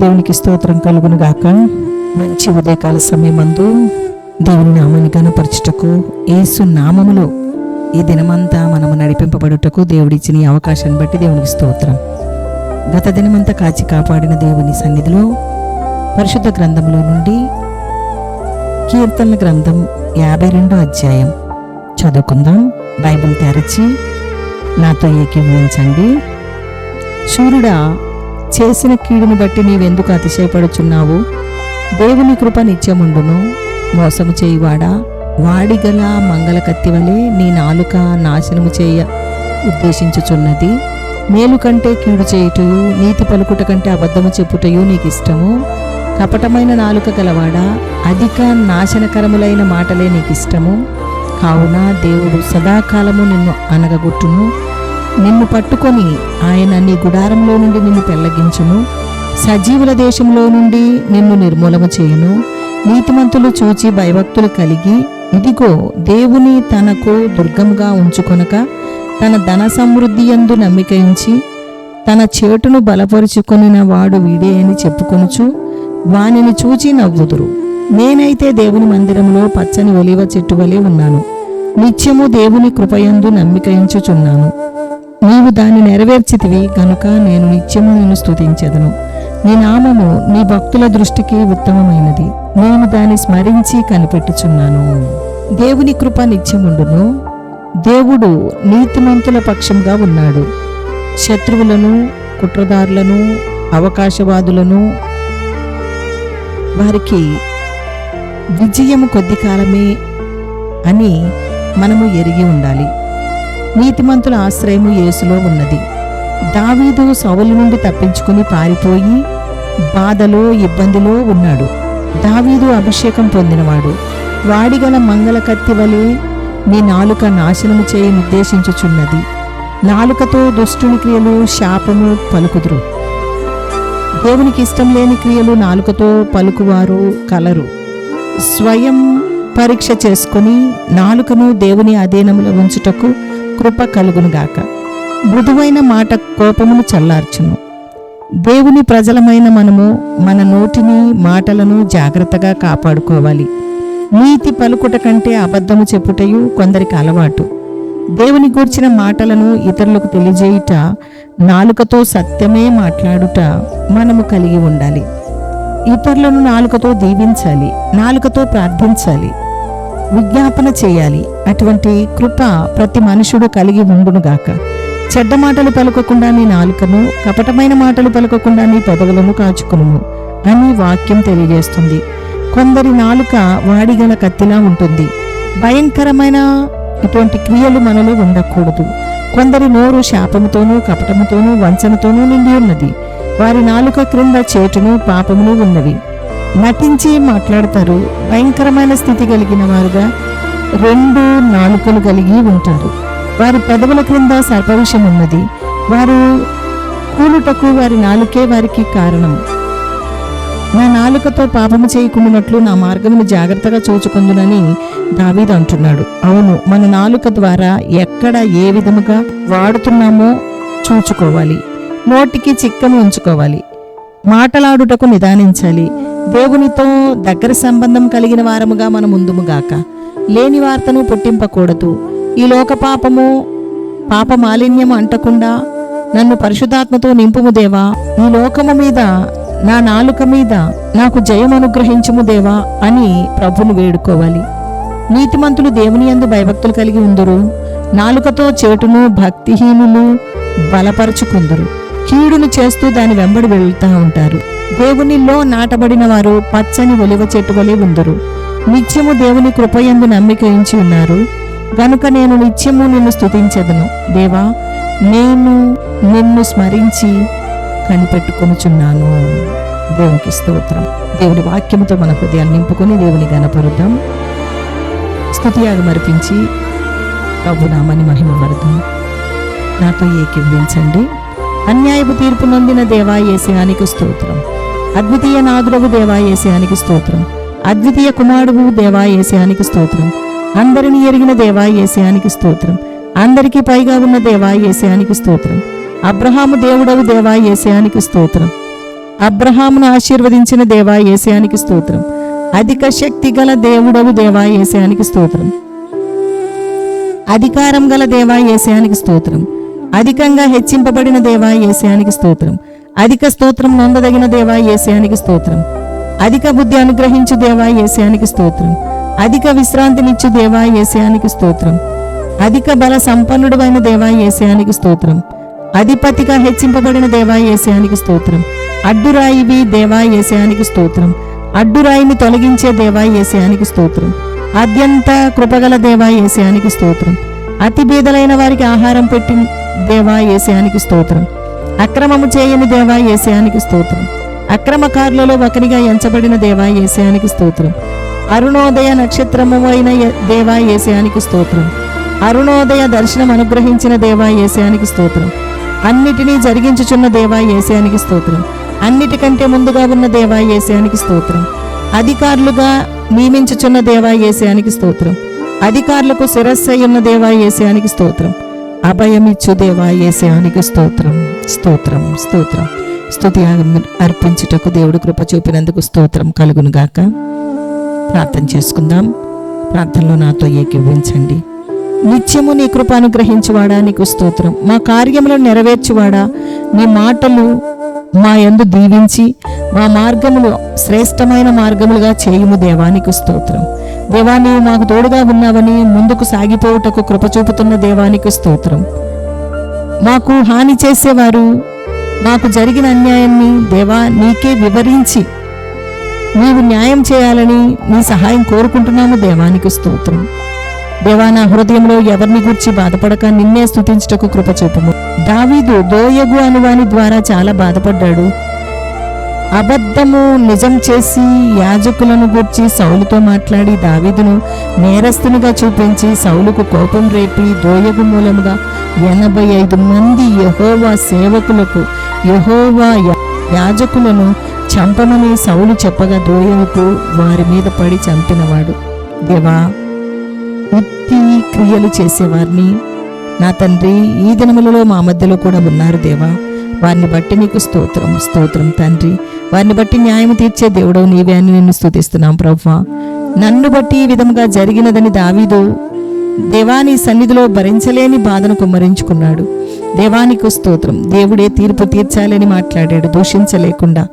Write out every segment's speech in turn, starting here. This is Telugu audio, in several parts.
దేవునికి స్తోత్రం కలుగును గాక. మంచి ఉదయకాల సమయమందు దేవుని నామాన్ని ఘనపరచుటకు, యేసు నామములో ఈ దినమంతా మనము నడిపింపబడుటకు దేవుడిచ్చిన ఈ అవకాశాన్ని బట్టి దేవునికి స్తోత్రం. గత దినమంతా కాచి కాపాడిన దేవుని సన్నిధిలో పరిశుద్ధ గ్రంథంలో నుండి కీర్తనల గ్రంథం 52వ అధ్యాయం చదువుకుందాం. బైబిల్ తెరచి నాతో ఏకీభవించండి. శూరుడా, చేసిన కీడును బట్టి నీవెందుకు అతిశయపడుచున్నావు? దేవుని కృప నిత్యముండును. మోసము చేయువాడా, వాడిగల మంగళ కత్తివలే నీ నాలుక నాశనము చేయ ఉద్దేశించుచున్నది. మేలు కంటే కీడు చేయుటయు, నీతి పలుకుట కంటే అబద్ధము చెప్పుటయు నీకిష్టము. కపటమైన నాలుక గలవాడా, అధిక నాశనకరములైన మాటలే నీకిష్టము. కావున దేవుడు సదాకాలము నిన్ను అనగగొట్టును. నిన్ను పట్టుకొని ఆయన నీ గుడారంలో నుండి నిన్ను పెళ్లగించును. సజీవుల దేశంలో నుండి నిన్ను నిర్మూలము చేయును. నీతిమంతులు చూచి భయభక్తులు కలిగి, ఇదిగో దేవుని తనకు దుర్గముగా ఉంచుకొనక తన ధన సమృద్ధి యందు నమ్మిక ఉంచి తన చేటును బలపరుచుకొనిన వాడు వీడే అని చెప్పుకొనుచు వానిని చూచి నవ్వుదురు. నేనైతే దేవుని మందిరంలో పచ్చని ఒలీవ చెట్టు వలె ఉన్నాను. నిత్యము దేవుని కృపయందు నమ్మిక ఉంచుచున్నాను. నీవు దాన్ని నెరవేర్చితివి గనుక నేను నిత్యము నిన్ను స్తుతించెదను. నీ నామము నీ భక్తుల దృష్టికి ఉత్తమమైనది. నేను దాన్ని స్మరించి కనిపెట్టుచున్నాను. దేవుని కృప నిత్యముండును. దేవుడు నీతిమంతుల పక్షంగా ఉన్నాడు. శత్రువులను, కుట్రదారులను, అవకాశవాదులను వారికి విజయము కొద్ది కాలమే అని మనము ఎరిగి ఉండాలి. నీతిమంతుల ఆశ్రయము యేసులో ఉన్నది. దావీదు సౌలు నుండి తప్పించుకుని పారిపోయి బాధలో, ఇబ్బందిలో ఉన్నాడు. దావీదు అభిషేకం పొందినవాడు. వాడిగల మంగళ కత్తి వలె నీ నాలుక నాశనము చేయ నిర్దేశించుచున్నది. నాలుకతో దుష్టుని క్రియలు శాపము పలుకుదురు. దేవునికి ఇష్టం లేని క్రియలు నాలుకతో పలుకువారు కలరు. స్వయం పరీక్ష చేసుకుని నాలుకను దేవుని అధీనములో ఉంచుటకు కృప కలుగునుగాక. మృదువైన మాట కోపమును చల్లార్చును. దేవుని ప్రజలమైన మనము మన నోటిని, మాటలను జాగ్రత్తగా కాపాడుకోవాలి. నీతి పలుకుట కంటే అబద్ధము చెప్పుటయు కొందరికి అలవాటు. దేవుని గూర్చిన మాటలను ఇతరులకు తెలియజేయుట, నాలుకతో సత్యమే మాట్లాడుట మనము కలిగి ఉండాలి. ఇతరులను నాలుకతో దీవించాలి, నాలుకతో ప్రార్థించాలి, విజ్ఞాపన చేయాలి. అటువంటి కృప ప్రతి మనుషుడు కలిగి ఉండునుగాక. చెడ్డ మాటలు పలుకకుండా నీ నాలుకను, కపటమైన మాటలు పలుకకుండా నీ పెదవులను కాచుకును అని వాక్యం తెలియజేస్తుంది. కొందరి నాలుక వాడిగల కత్తిలా ఉంటుంది. భయంకరమైన ఇటువంటి క్రియలు మనలో ఉండకూడదు. కొందరి నోరు శాపముతోనూ, కపటముతోనూ, వంచనతోనూ నిండి ఉన్నది. వారి నాలుక క్రింద చేటును, పాపమును ఉన్నవి. నటించి మాట్లాడతారు. భయంకరమైన స్థితి కలిగిన వారుగా 2 నాలుకలు కలిగి ఉంటారు. వారి పెదవుల క్రింద సర్పవిషం ఉన్నది. వారు కూలుటకు వారి నాలుకే వారికి కారణం. నా నాలుకతో పాపము చేయకుండానట్లు నా మార్గమును జాగ్రత్తగా చూచుకుందునని దావీదు అంటున్నాడు. అవును, మన నాలుక ద్వారా ఎక్కడ ఏ విధముగా వాడుతున్నామో చూచుకోవాలి. నోటికి చిక్కము ఉంచుకోవాలి. మాటలాడుటకు నిదానించాలి. దేవునితో దగ్గర సంబంధం కలిగిన వారముగా మనం ముందుముగాక. లేని వార్తను పుట్టింపకూడదు. ఈ లోక పాప మాలిన్యము అంటకుండా నన్ను పరిశుద్ధాత్మతో నింపుము దేవా. ఈ లోకము మీద, నా నాలుక మీద నాకు జయం అనుగ్రహించుము దేవా అని ప్రభును వేడుకోవాలి. నీతిమంతులు దేవుని యందు భయభక్తులు కలిగి ఉందురు. నాలుకతో చేటును భక్తిహీనులు బలపరచుకుందరు. కీడును చేస్తూ దాని వెంబడి వెళ్తూ ఉంటారు. దేవునిలో నాటబడిన వారు పచ్చని ఒలివ చెట్టు వలె ఉందరు. నిత్యము దేవుని కృపయందు నమ్మిక ఉంచి ఉన్నారు. గనుక నేను నిత్యము నిన్ను స్తుతించెదను. దేవా, నేను నిన్ను స్మరించి కనిపెట్టుకొనుచున్నాను. దేవునికి స్తోత్రం. దేవుని వాక్యముతో మన హృదయాన్ని నింపుకొని దేవుని గణపరుద్దాం. స్తుతియాగం అర్పించి ప్రభునామాన్ని మహిమపరుద్దాం. నాతో ఏకీభవించండి. అన్యాయపు తీర్పు నొందిన దేవా యేసయ్యానికి స్తోత్రం. అద్వితీయ నాదుడవు దేవా యేసయ్యానికి స్తోత్రం. అద్వితీయ కుమారుడు దేవా యేసయ్యానికి స్తోత్రం. అందరిని ఎరిగిన దేవా యేసయ్యానికి స్తోత్రం. అందరికీ పైగా ఉన్న దేవా యేసయ్యానికి స్తోత్రం. అబ్రహాము దేవుడవు దేవా యేసయ్యానికి స్తోత్రం. అబ్రహామును ఆశీర్వదించిన దేవా యేసయానికి స్తోత్రం. అధిక శక్తి గల దేవుడవు దేవా యేసయానికి స్తోత్రం. అధికారం గల దేవా యేసయానికి స్తోత్రం. అధికంగా హెచ్చింపబడిన దేవా యేసయానికి స్తోత్రం. అధిక స్తోత్రం నొందదగిన దేవా యేసయానికి స్తోత్రం. అధిక బుద్ధి అనుగ్రహించు దేవా యేసయానికి స్తోత్రం. అధిక విశ్రాంతినిచ్చు దేవా యేసయానికి స్తోత్రం. అధిక బల సంపన్నుడైన దేవా యేసయానికి స్తోత్రం. అధిపతిగా హెచ్చింపబడిన దేవా యేసయానికి స్తోత్రం. అడ్డురాయివి దేవా యేసయానికి స్తోత్రం. అడ్డురాయిని తొలగించే దేవా యేసయానికి స్తోత్రం. అత్యంత కృపగల దేవా యేసయానికి స్తోత్రం. అతి బీదలైన వారికి ఆహారం పెట్టి దేవా యేసయానికి స్తోత్రం. అక్రమము చేయని దేవా యేసయానికి స్తోత్రం. అక్రమకారులలో ఒకరిగా ఎంచబడిన దేవా యేసయానికి స్తోత్రం. అరుణోదయ నక్షత్రము అయిన దేవా యేసయానికి స్తోత్రం. అరుణోదయ దర్శనం అనుగ్రహించిన దేవా యేసయానికి స్తోత్రం. అన్నిటినీ జరిగించుచున్న దేవా యేసయానికి స్తోత్రం. అన్నిటికంటే ముందుగా ఉన్న దేవా యేసయానికి స్తోత్రం. అధికారులుగా నియమించుచున్న దేవా యేసయానికి స్తోత్రం. అధికారులకు శిరస్సై ఉన్న దేవా యేసయానికి స్తోత్రం. అభయమిచ్చు దేవా యేసయానికి స్తోత్రం. స్తోత్రం స్తోత్రం. స్తుతి అర్పించుటకు దేవుడు కృప చూపినందుకు స్తోత్రం కలుగును గాక. ప్రార్థన చేసుకుందాం. ప్రార్థనలో నాతో ఏకీభవించండి. నిత్యము నీ కృప అనుగ్రహించువాడా నీకు స్తోత్రం. మా కార్యములను నెరవేర్చువాడా నీ మాటలు మా యందు దీవించి మా మార్గములు శ్రేష్టమైన మార్గములుగా చేయుము దేవా నీకు స్తోత్రం. దేవా నీవు మాకు తోడుగా ఉన్నావని ముందుకు సాగిపోవుటకు కృప చూపుతున్న దేవానికి స్తోత్రం. మాకు హాని చేసేవారు మాకు జరిగిన అన్యాయాన్ని దేవా నీకే వివరించి నీవు న్యాయం చేయాలని నీ సహాయం కోరుకుంటున్నాము దేవానికి స్తోత్రం. దేవా నా హృదయంలో ఎవరిని గూర్చి బాధపడక నిన్నే స్తుతించుటకు కృప చూపుము. దావీదు దోయగు అను వాని ద్వారా చాలా బాధపడ్డాడు. అబద్ధము నిజం చేసి యాజకులను గూర్చి సౌలుతో మాట్లాడి దావీదును నేరస్తునిగా చూపించి సౌలుకు కోపం రేపి దోయగు మూలముగా 85 మంది యెహోవా సేవకులకు యెహోవా యాజకులను చంపమని సౌలు చెప్పగా దోయగుకు వారి మీద పడి చంపినవాడు. దేవా ఉత్తి క్రియలు చేసేవారిని నా తండ్రి ఈ దినములలో మా మధ్యలో కూడా ఉన్నారు దేవా. వారిని బట్టి నీకు స్తోత్రం స్తోత్రం తండ్రి. వారిని బట్టి న్యాయం తీర్చే దేవుడు నీవే అని నిన్ను స్తుతిస్తున్నాం ప్రభువా. నన్ను బట్టి ఈ విధంగా జరిగినదని దావీదు దేవాని సన్నిధిలో భరించలేని బాధను కుమ్మరించుకున్నాడు. దేవానికి స్తోత్రం. దేవుడే తీర్పు తీర్చాలని మాట్లాడాడు దూషించలేకుండా.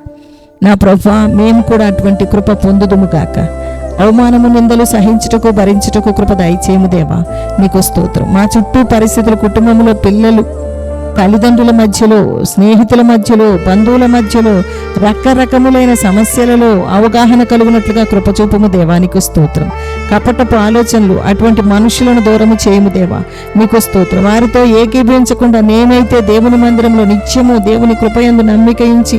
నా ప్రభువా మేము కూడా అటువంటి కృప పొందుదుము గాక. అవమానము నిందలు సహించుటకు భరించుటకు కృప దయచేయము దేవా నీకు స్తోత్రం. మా చుట్టూ పరిస్థితులు, కుటుంబంలో పిల్లలు, తల్లిదండ్రుల మధ్యలో, స్నేహితుల మధ్యలో, బంధువుల మధ్యలో రకరకములైన సమస్యలలో అవగాహన కలుగునట్లుగా కృపచూపము దేవానికి స్తోత్రం. కపటపు ఆలోచనలు అటువంటి మనుషులను దూరము చేయము దేవా నీకు స్తోత్రం. వారితో ఏకీభవించకుండా నేనైతే దేవుని మందిరంలో నిత్యము దేవుని కృపయందు నమ్మిక ఉంచి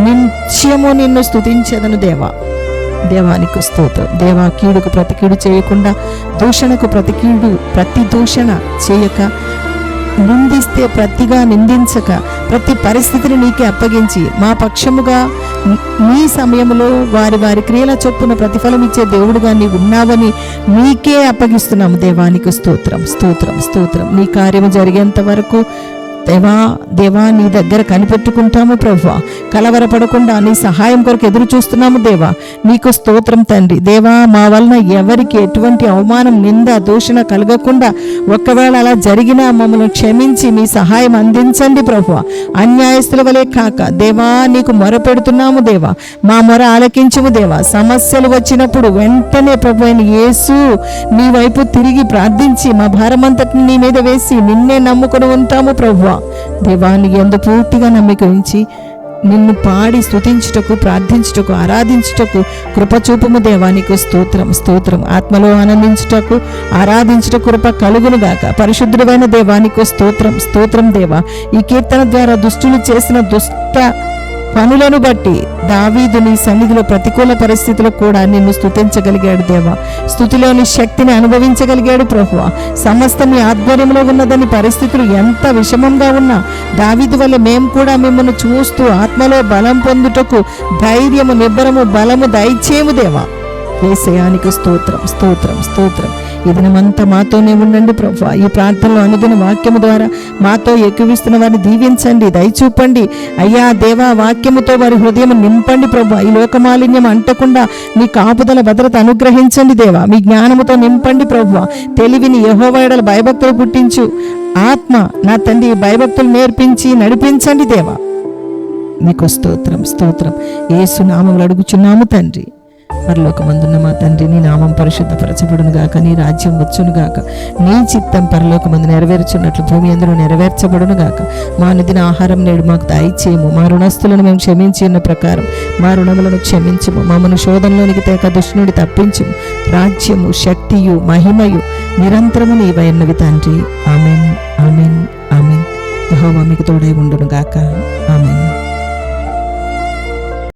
నిత్యము నిన్ను స్తుతించెదను దేవా. దేవానికి స్తోత్రం. దేవా కీడుకు ప్రతి కీడు చేయకుండా, దూషణకు ప్రతి దూషణ చేయక, నిందిస్తే ప్రతిగా నిందించక, ప్రతి పరిస్థితిని నీకే అప్పగించి మా పక్షముగా నీ సమయంలో వారి వారి క్రియల చొప్పున ప్రతిఫలం ఇచ్చే దేవుడుగా నీవు ఉన్నావని నీకే అప్పగిస్తున్నాము దేవానికి స్తోత్రం స్తోత్రం స్తోత్రం. నీ కార్యము జరిగేంత వరకు దేవా నీ దగ్గర కనిపెట్టుకుంటాము ప్రభువా. కలవరపడకుండా నీ సహాయం కొరకు ఎదురు చూస్తున్నాము దేవా నీకు స్తోత్రం తండ్రి. దేవా మా వలన ఎవరికి ఎటువంటి అవమానం, నింద, దూషణ కలగకుండా ఒకవేళ అలా జరిగినా మమ్మల్ని క్షమించి మీ సహాయం అందించండి ప్రభువా. అన్యాయస్తుల వలె కాక దేవా నీకు మొరపెడుతున్నాము దేవా. మా మొర ఆలకించుము దేవా. సమస్యలు వచ్చినప్పుడు వెంటనే ప్రభు అయిన యేసు నీ వైపు తిరిగి ప్రార్థించి మా భారమంతటిని నీ మీద వేసి నిన్నే నమ్ముకొని ఉంటాము ప్రభువా. దేవాన్ని ఎందు పూర్తిగా నమ్మిక ఉంచి నిన్ను పాడి స్తుతించుటకు, ప్రార్థించుటకు, ఆరాధించుటకు కృపచూపము దేవానికి స్తోత్రం స్తోత్రం. ఆత్మలో ఆనందించుటకు, ఆరాధించుటకు కృప కలుగునుగాక. పరిశుద్ధుడైన దేవానికి స్తోత్రం స్తోత్రం దేవా. ఈ కీర్తన ద్వారా దుష్టులు చేసిన దుష్ట పనులను బట్టి దావీదు నీ సన్నిధిలో ప్రతికూల పరిస్థితుల్లో కూడా నిన్ను స్తుతించగలిగాడు దేవా. స్తుతిలోని శక్తిని అనుభవించగలిగాడు ప్రభువా. సమస్తం నీ ఆధ్వర్యంలో ఉన్నదని పరిస్థితులు ఎంత విషమంగా ఉన్నా దావీదు వల్ల మేము కూడా మిమ్మల్ని చూస్తూ ఆత్మలో బలం పొందుటకు ధైర్యము, నిబ్బరము, బలము దయచేయము దేవా. యేసయానికి స్తోత్రం స్తోత్రం స్తోత్రం. ఈ దినమంతా మాతోనే ఉండండి ప్రభువా. ఈ ప్రార్థనలో అనుదిన వాక్యము ద్వారా మాతో ఎక్కువిస్తున్న వారిని దీవించండి, దయచూపండి అయ్యా దేవా. వాక్యముతో వారి హృదయం నింపండి ప్రభువా. ఈ లోకమాలిన్యం అంటకుండా మీ కాపుదల భద్రత అనుగ్రహించండి దేవా. మీ జ్ఞానముతో నింపండి ప్రభువా. తెలివిని యెహోవా యెడల భయభక్తులు పుట్టించు ఆత్మ నా తండ్రి భయభక్తులు నేర్పించి నడిపించండి దేవా. నీకు స్తోత్రం స్తోత్రం. యేసు నామములో అడుగుచున్నాము తండ్రి. పరలోకమందున్న మా తండ్రి, నీ నామం పరిశుద్ధపరచబడును గాక, నీ రాజ్యం వచ్చును గాక, నీ చిత్తం పరలోకమందు నెరవేర్చున్నట్లు భూమి అందులో నెరవేర్చబడును గాక. మా అనుదిన ఆహారం నేడు మాకు దయచేయము. మా రుణస్తులను మేము క్షమించి ఉన్న ప్రకారం మా రుణములను క్షమించుము. మమ్మను శోధనలోనికి తేక దుష్టునుడి తప్పించుము. రాజ్యము, శక్తియు, మహిమయు నిరంతరము నీవైనవి తండ్రి. ఆమేన్ ఆమేన్ ఆమేన్. యెహోవా మీకు తోడై ఉండును గాక. ఆమేన్.